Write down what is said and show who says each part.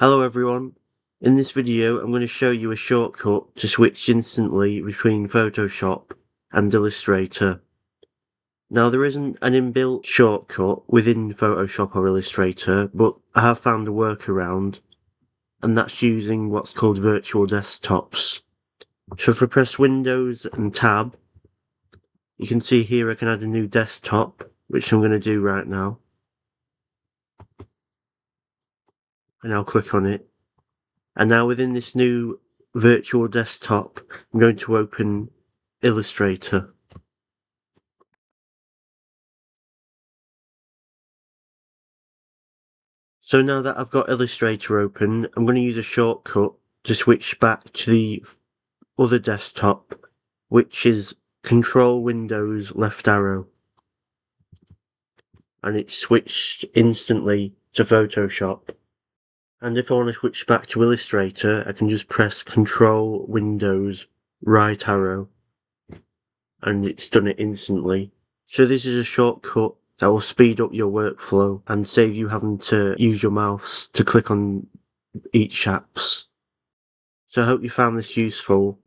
Speaker 1: Hello everyone, in this video I'm going to show you a shortcut to switch instantly between Photoshop and Illustrator. Now there isn't an inbuilt shortcut within Photoshop or Illustrator, but I have found a workaround, and that's using what's called virtual desktops. So if I press Windows and Tab, you can see here I can add a new desktop, which I'm going to do right now. And I'll click on it. And now within this new virtual desktop, I'm going to open Illustrator. So now that I've got Illustrator open, I'm going to use a shortcut to switch back to the other desktop, which is Control Windows left arrow. And it's switched instantly to Photoshop. And if I want to switch back to Illustrator, I can just press Control Windows right arrow. And it's done it instantly. So this is a shortcut that will speed up your workflow and save you having to use your mouse to click on each apps. So I hope you found this useful,